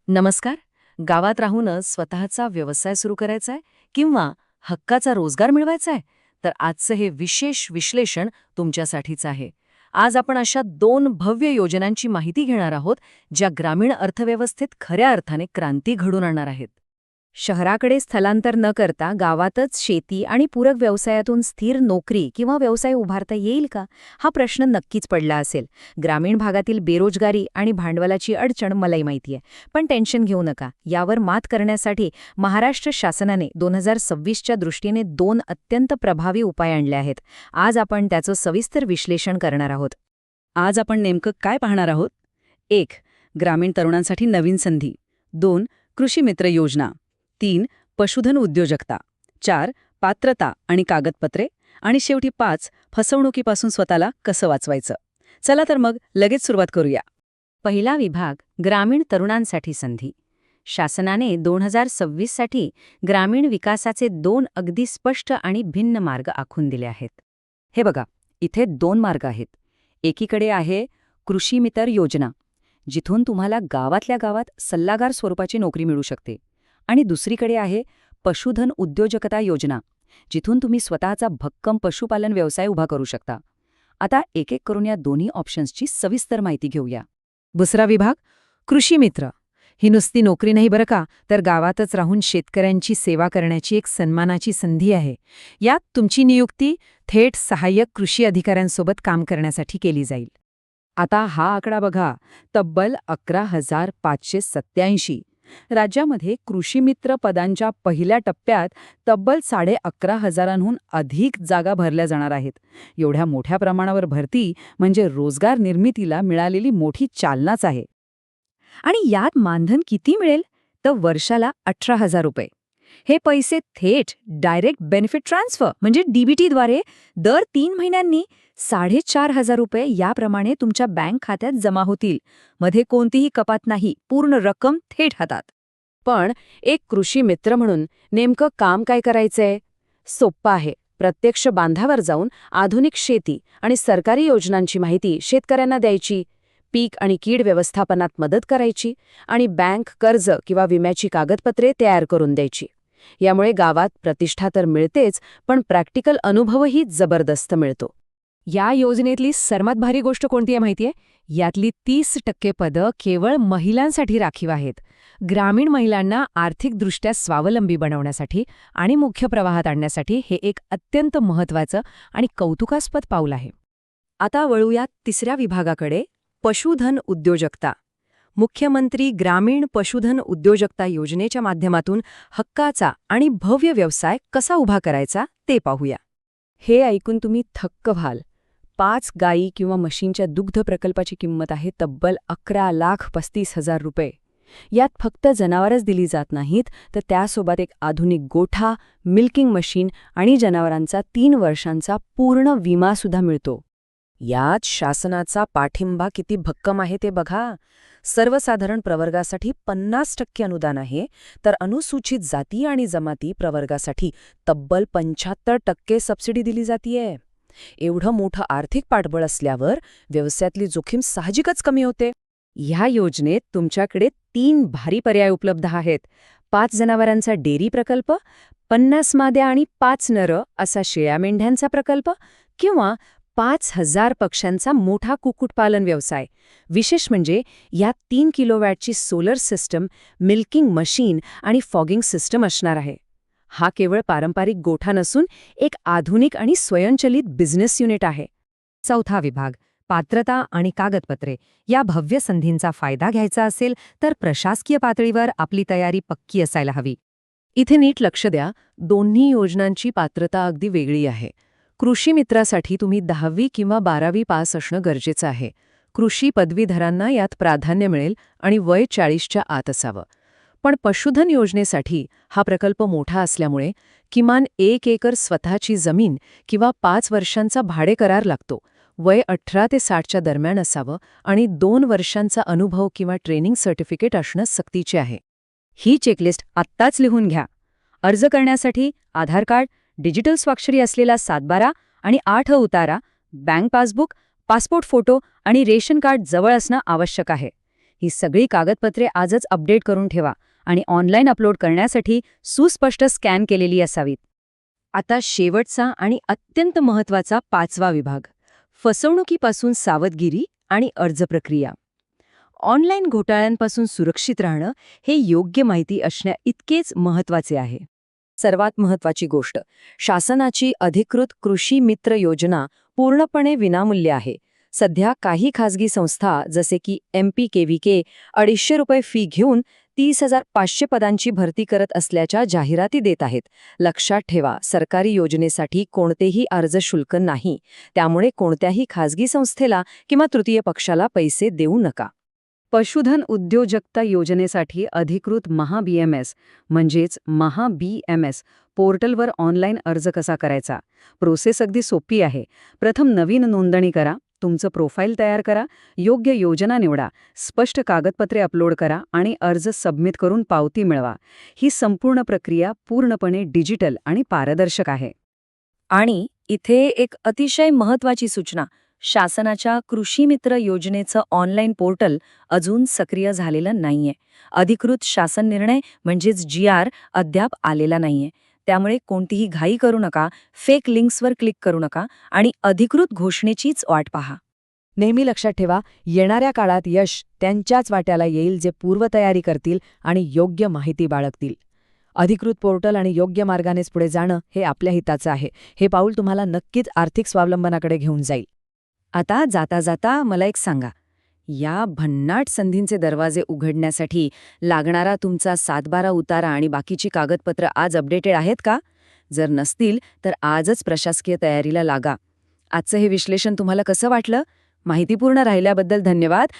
नमस्कार. गावात राहूनच स्वतःचा व्यवसाय सुरू करायचा आहे किंवा हक्काचा रोजगार मिळवायचा आहे, तर आजचं हे विशेष विश्लेषण तुमच्यासाठीच आहे. आज आपण अशा दोन भव्य योजनांची माहिती घेणार आहोत, ज्या ग्रामीण अर्थव्यवस्थेत खऱ्या अर्थाने क्रांती घडून आणणार आहेत. शहराकडे स्थलांतर न करता गावातच शेती आणि पूरक व्यवसायातून स्थिर नोकरी किंवा व्यवसाय उभारता येईल का, हा प्रश्न नक्कीच पडला असेल. ग्रामीण भागातील बेरोजगारी आणि भांडवलाची अडचण मलाही माहिती आहे, पण टेन्शन घेऊ नका. यावर मात करण्यासाठी महाराष्ट्र शासनाने 2026च्या दृष्टीने 2 अत्यंत प्रभावी उपाय आणले आहेत. आज आपण त्याचं सविस्तर विश्लेषण करणार आहोत. आज आपण नेमकं काय पाहणार आहोत? 1. ग्रामीण तरुणांसाठी नवीन संधी. 2. कृषी मित्र योजना. 3. पशुधन उद्योजकता. 4. पात्रता आणि कागदपत्रे. आणि शेवटी 5. फसवणुकीपासून स्वतःला कसं वाचवायचं. चला तर मग लगेच सुरुवात करूया. पहिला विभाग, ग्रामीण तरुणांसाठी संधी. शासनाने 2026साठी ग्रामीण विकासाचे 2 अगदी स्पष्ट आणि भिन्न मार्ग आखून दिले आहेत. हे बघा, इथे 2 मार्ग आहेत. एकीकडे आहे कृषी मित्र योजना, जिथून तुम्हाला गावातल्या गावात सल्लागार स्वरूपाची नोकरी मिळू शकते. आणि दुसरीकडे आहे पशुधन उद्योजकता योजना, जिथून तुम्ही स्वतःचा भक्कम पशुपालन व्यवसाय उभा करू शकता. आता एक एक करून या दोन्ही ऑप्शन्सची सविस्तर माहिती घेऊया. दुसरा विभाग, कृषी मित्र. ही नुसती नोकरी नाही बरं का, तर गावातच राहून शेतकऱ्यांची सेवा करण्याची एक सन्मानाची संधी आहे. यात तुमची नियुक्ती थेट सहाय्यक कृषी अधिकाऱ्यांसोबत काम करण्यासाठी केली जाईल. आता हा आकडा बघा, तब्बल 11,587. राज्यामध्ये कृषीमित्र पदांच्या पहिल्या टप्प्यात तब्बल 11,500हून अधिक जागा भरल्या जाणार आहेत. एवढ्या मोठ्या प्रमाणावर भरती म्हणजे रोजगार निर्मितीला मिळालेली मोठी चालनाच आहे. आणि यात मानधन किती मिळेल? तर वर्षाला 18,000 रुपये. हे पैसे थेट डायरेक्ट बेनिफिट ट्रान्सफर म्हणजे डीबीटीद्वारे दर 3 महिन्यांनी 4,500 रुपये याप्रमाणे तुमच्या बँक खात्यात जमा होतील. मध्ये कोणतीही कपात नाही, पूर्ण रक्कम थेट हातात. पण एक कृषी मित्र म्हणून नेमकं काम काय करायचंय? सोप्पं आहे. प्रत्यक्ष बांधावर जाऊन आधुनिक शेती आणि सरकारी योजनांची माहिती शेतकऱ्यांना द्यायची, पीक आणि कीड व्यवस्थापनात मदत करायची आणि बँक कर्ज किंवा विम्याची कागदपत्रे तयार करून द्यायची. यामुळे गावात प्रतिष्ठा तर मिळतेच, पण प्रॅक्टिकल अनुभवही जबरदस्त मिळतो. या योजनेतली सर्वात भारी गोष्ट कोणती आहे माहितीये? यातली 30% पदं केवळ महिलांसाठी राखीव आहेत. ग्रामीण महिलांना आर्थिकदृष्ट्या स्वावलंबी बनवण्यासाठी आणि मुख्य प्रवाहात आणण्यासाठी हे एक अत्यंत महत्त्वाचं आणि कौतुकास्पद पाऊल आहे. आता वळूया तिसऱ्या विभागाकडे, पशुधन उद्योजकता. मुख्यमंत्री ग्रामीण पशुधन उद्योजकता योजनेच्या माध्यमातून हक्काचा आणि भव्य व्यवसाय कसा उभा करायचा ते पाहूया. हे ऐकून तुम्ही थक्क व्हाल. 5 गायी किंवा म्हशींच्या दुग्ध प्रकल्पाची किंमत आहे तब्बल 11,35,000 रुपये. यात फक्त जनावरच दिली जात नाहीत, तर त्यासोबत एक आधुनिक गोठा, मिल्किंग मशीन आणि जनावरांचा 3 वर्षांचा पूर्ण विमासुद्धा मिळतो. यात शासनाचा पाठिंबा किती भक्कम आहे ते बघा. सर्वसाधारण प्रवर्गासाठी 50% अनुदान आहे, तर अनुसूचित जाती आणि जमाती प्रवर्गासाठी तब्बल 75% सबसिडी दिली जातीये. एवढं मोठं आर्थिक पाठबळ असल्यावर व्यवसायातली जोखीम साहजिकच कमी होते. ह्या योजनेत तुमच्याकडे 3 भारी पर्याय उपलब्ध आहेत. 5 जनावरांचा डेअरी प्रकल्प, 50 माद्या आणि 5 नरं असा शेळ्या मेंढ्यांचा प्रकल्प, किंवा 5,000 पक्ष्यांचा मोठा कुक्कुटपालन व्यवसाय. विशेष म्हणजे यात 3 किलोवॅटची सोलर सिस्टम, मिल्किंग मशीन आणि फॉगिंग सिस्टम असणार आहे. हा केवळ पारंपरिक गोठा नसून एक आधुनिक आणि स्वयंचलित बिझनेस युनिट आहे. चौथा विभाग, पात्रता आणि कागदपत्रे. या भव्य संधींचा फायदा घ्यायचा असेल तर प्रशासकीय पातळीवर आपली तयारी पक्की असायला हवी. इथे नीट लक्ष द्या, दोन्ही योजनांची पात्रता अगदी वेगळी आहे. कृषी मित्रासाठी तुम्ही 10वी किंवा 12वी पास असणं गरजेचं आहे. कृषी पदवीधरांना यात प्राधान्य मिळेल आणि वय 40च्या आत असावं. पण पशुधन योजनेसाठी हा प्रकल्प मोठा असल्यामुळे किमान 1 एकर स्वतःची जमीन किंवा 5 वर्षांचा भाडे करार लागतो. वय 18 ते 60च्या दरम्यान असावं आणि 2 वर्षांचा अनुभव किंवा ट्रेनिंग सर्टिफिकेट असणं सक्तीचे आहे. ही चेकलिस्ट आत्ताच लिहून घ्या. अर्ज करण्यासाठी आधार कार्ड, डिजिटल स्वाक्षरी असलेला 7/12 आणि 8 उतारा, बँक पासबुक, पासपोर्ट फोटो आणि रेशन कार्ड जवळ असणं आवश्यक आहे. ही सगळी कागदपत्रे आजच अपडेट करून ठेवा आणि ऑनलाईन अपलोड करण्यासाठी सुस्पष्ट स्कॅन केलेली असावीत. आता शेवटचा आणि अत्यंत महत्त्वाचा 5वा विभाग, फसवणुकीपासून सावधगिरी आणि अर्ज प्रक्रिया. ऑनलाईन घोटाळ्यांपासून सुरक्षित राहणं हे योग्य माहिती असण्या इतकेच महत्त्वाचे आहे. सर्वात महत्त्वाची गोष्ट, शासनाची अधिकृत कृषी मित्र योजना पूर्णपणे विनामूल्य आहे. सध्या काही खासगी संस्था जसे की MPKVK 250 रुपये फी घेऊन 30,500 पदांची भरती करत असल्याच्या जाहिराती देत आहेत. लक्षात ठेवा, सरकारी योजनेसाठी कोणतेही अर्ज शुल्क नाही. त्यामुळे कोणत्याही खासगी संस्थेला किंवा तृतीय पक्षाला पैसे देऊ नका. पशुधन उद्योजकता योजनेसाठी अधिकृत MahaBMS म्हणजेच MahaBMS पोर्टलवर ऑनलाईन अर्ज कसा करायचा? प्रोसेस अगदी सोपी आहे. प्रथम नवीन नोंदणी करा, तुमचं प्रोफाईल तयार करा, योग्य योजना निवडा, स्पष्ट कागदपत्रे अपलोड करा आणि अर्ज सबमिट करून पावती मिळवा. ही संपूर्ण प्रक्रिया पूर्णपणे डिजिटल आणि पारदर्शक आहे. आणि इथे एक अतिशय महत्त्वाची सूचना, शासनाच्या कृषी मित्र योजनेचं ऑनलाईन पोर्टल अजून सक्रिय झालेलं नाहीये. अधिकृत शासन निर्णय म्हणजेच GR अद्याप आलेला नाहीये. त्यामुळे कोणतीही घाई करू नका, फेक लिंक्सवर क्लिक करू नका आणि अधिकृत घोषणेचीच वाट पहा. नेहमी लक्षात ठेवा, येणाऱ्या काळात यश त्यांच्याच वाट्याला येईल जे पूर्वतयारी करतील आणि योग्य माहिती बाळगतील. अधिकृत पोर्टल आणि योग्य मार्गानेच पुढे जाणं हे आपल्या हिताचं आहे. हे पाऊल तुम्हाला नक्कीच आर्थिक स्वावलंबनाकडे घेऊन जाईल. आता जाता जाता मला एक सांगा, या भन्नाट संधींचे दरवाजे उघडण्यासाठी लागणारा तुमचा 7/12 उतारा आणि बाकीची कागदपत्र आज अपडेटेड आहेत का? जर नसतील तर आजच प्रशासकीय तयारीला लागा. आजचं हे विश्लेषण तुम्हाला कसं वाटलं? माहितीपूर्ण राहिल्याबद्दल धन्यवाद